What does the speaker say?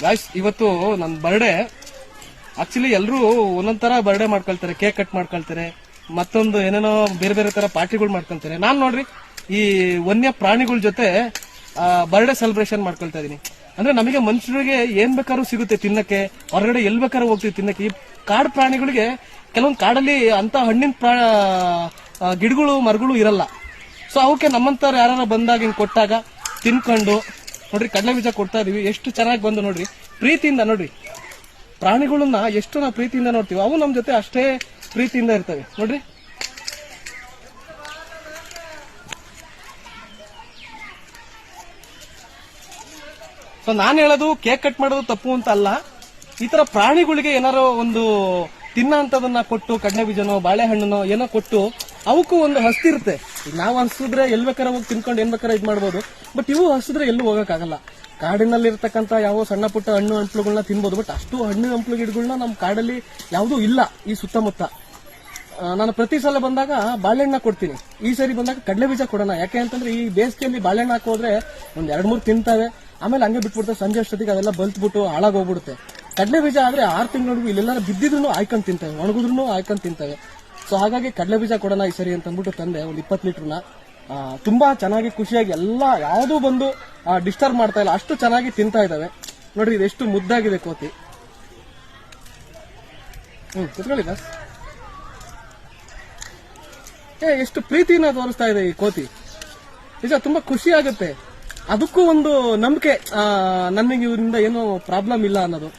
Guys, ಇವತ್ತು ನನ್ನ birthday. Actually ಎಲ್ಲರೂ ಒಂದೊಂದ್ ತರ ಬರ್ಡೇ ಮಾಡ್ಕೊಳ್ತಾರೆ, ಕೇಕ್ ಕಟ್ ಮಾಡ್ಕೊಳ್ತಾರೆ, ಮತ್ತೊಂದು ಏನೇನೋ ಬೇರೆ ಬೇರೆ ತರ ಪಾರ್ಟಿಗಳು ಮಾಡ್ಕೊಂತಾರೆ. ನಾನ್ ನೋಡ್ರಿ ಈ ವನ್ಯ ಪ್ರಾಣಿಗಳ ಜೊತೆ ಬರ್ಡೇ ಸೆಲೆಬ್ರೇಷನ್ ಮಾಡ್ಕೊಳ್ತಾ ಇದೀನಿ. ಅಂದ್ರೆ ನಮಗೆ ಮನುಷ್ಯರಿಗೆ ಏನ್ ಬೇಕಾದ್ರೂ ಸಿಗುತ್ತೆ ತಿನ್ನಕ್ಕೆ, ಹೊರಗಡೆ ಎಲ್ ಬೇಕಾದ್ರೂ ಹೋಗ್ತೀವಿ ತಿನ್ನಕ್ಕೆ. ಈ ಕಾಡು ಪ್ರಾಣಿಗಳಿಗೆ ಕೆಲವೊಂದು ಕಾಡಲ್ಲಿ ಅಂತ ಹಣ್ಣಿನ ಗಿಡಗಳು ಮರಗಳು ಇರಲ್ಲ. ಸೊ ಅವಕ್ಕೆ ನಮ್ಮಂತವ್ರು ಯಾರು ಬಂದಾಗ ಹಿಂಗ್ ಕೊಟ್ಟಾಗ ತಿನ್ಕೊಂಡು ನೋಡ್ರಿ ಕಡಲೆ ಬೀಜ ಕೊಡ್ತಾ ಇದೀವಿ. ಎಷ್ಟು ಚೆನ್ನಾಗಿ ಬಂದು ನೋಡ್ರಿ, ಪ್ರೀತಿಯಿಂದ ನೋಡ್ರಿ. ಪ್ರಾಣಿಗಳನ್ನ ಎಷ್ಟು ನಾವು ಪ್ರೀತಿಯಿಂದ ನೋಡ್ತೀವಿ, ಅವು ನಮ್ ಜೊತೆ ಅಷ್ಟೇ ಪ್ರೀತಿಯಿಂದ ಇರ್ತವೆ ನೋಡ್ರಿ. ಸೊ ನಾನು ಹೇಳೋದು ಕೇಕ್ ಕಟ್ ಮಾಡೋದು ತಪ್ಪು ಅಂತ ಅಲ್ಲ. ಈ ತರ ಪ್ರಾಣಿಗಳಿಗೆ ಏನಾರೋ ಒಂದು ತಿನ್ನೋಂಥದನ್ನ ಕೊಟ್ಟು, ಕಡಲೆ ಬೀಜನೋ ಬಾಳೆಹಣ್ಣನೋ ಏನೋ ಕೊಟ್ಟು ಅವಕ್ಕೂ ಒಂದು ಹಸ್ತಿರುತ್ತೆ. ಈಗ ನಾವು ಹಸಿದ್ರೆ ಎಲ್ ಬೇಕಾದ್ರೆ ಹೋಗಿ ತಿನ್ಕೊಂಡು ಏನ್ ಬೇಕಾದ್ರೆ ಇದ್ ಮಾಡ್ಬೋದು. ಬಟ್ ಇವು ಹಸಿದ್ರೆ ಎಲ್ಲೂ ಹೋಗಕ್ಕಾಗಲ್ಲ. ಕಾಡಿನಲ್ಲಿ ಇರ್ತಕ್ಕಂಥ ಯಾವ ಸಣ್ಣ ಪುಟ್ಟ ಹಣ್ಣು ಹಂಪ್ಲುಗಳನ್ನ ತಿನ್ಬೋದು. ಬಟ್ ಅಷ್ಟು ಹಣ್ಣು ಹಂಪ್ಲು ಗಿಡಗಳನ್ನ ನಮ್ಮ ಕಾಡಲ್ಲಿ ಯಾವುದೂ ಇಲ್ಲ ಈ ಸುತ್ತಮುತ್ತ. ನಾನು ಪ್ರತಿ ಸಲ ಬಂದಾಗ ಬಾಳೆಹಣ್ಣ ಕೊಡ್ತೀನಿ. ಈ ಸರಿ ಬಂದಾಗ ಕಡಲೆ ಬೀಜ ಕೊಡೋಣ. ಯಾಕೆ ಅಂತಂದ್ರೆ ಈ ಬೇಸಿಗೆಯಲ್ಲಿ ಬಾಳೆಹಣ್ಣು ಹಾಕೋದ್ರೆ ಒಂದ್ 2-3 ತಿಂತಾವೆ, ಆಮೇಲೆ ಹಂಗೆ ಬಿಟ್ಬಿಡ್ತಾರೆ. ಸಂಜೆ ಅಷ್ಟೊತ್ತಿಗೆ ಅವೆಲ್ಲ ಬಲ್ತ್ಬಿಟ್ಟು ಹಾಳಾಗೋಗ್ಬಿಡುತ್ತೆ. ಕಡಲೆ ಬೀಜ ಆದ್ರೆ 6 ತಿಂಗಳು ಇಲ್ಲೆಲ್ಲ ಬಿದ್ದಿದ್ರು ಆಯ್ಕೊಂಡ್ ತಿಂತವೆ, ಒಣಗಿದ್ರು ಆಯ್ಕೊಂಡ್ ತಿಂತವೆ. ಸೊ ಹಾಗಾಗಿ ಕಡಲೆ ಬೀಜ ಕೊಡೋಣ ಈ ಸರಿ ಅಂತ ಅಂದ್ಬಿಟ್ಟು ತಂದೆ ಒಂದು 20 ಲೀಟರ್ನ. ತುಂಬಾ ಚೆನ್ನಾಗಿ ಖುಷಿಯಾಗಿ ಎಲ್ಲ ಯಾವುದೂ ಬಂದು ಡಿಸ್ಟರ್ಬ್ ಮಾಡ್ತಾ ಇಲ್ಲ, ಅಷ್ಟು ಚೆನ್ನಾಗಿ ತಿಂತಾ ಇದಾವೆ ನೋಡ್ರಿ. ಇದೆಷ್ಟು ಮುದ್ದಾಗಿದೆ ಕೋತಿ. ಕುತ್ಕೊಳ್ಳಿ ಬಸ್. ಎಷ್ಟು ಪ್ರೀತಿನ ತೋರಿಸ್ತಾ ಇದೆ ಈ ಕೋತಿ. ನಿಜ ತುಂಬಾ ಖುಷಿ ಆಗುತ್ತೆ. ಅದಕ್ಕೂ ಒಂದು ನಂಬಿಕೆ, ನನಗೆ ಇವರಿಂದ ಏನೋ ಪ್ರಾಬ್ಲಮ್ ಇಲ್ಲ ಅನ್ನೋದು.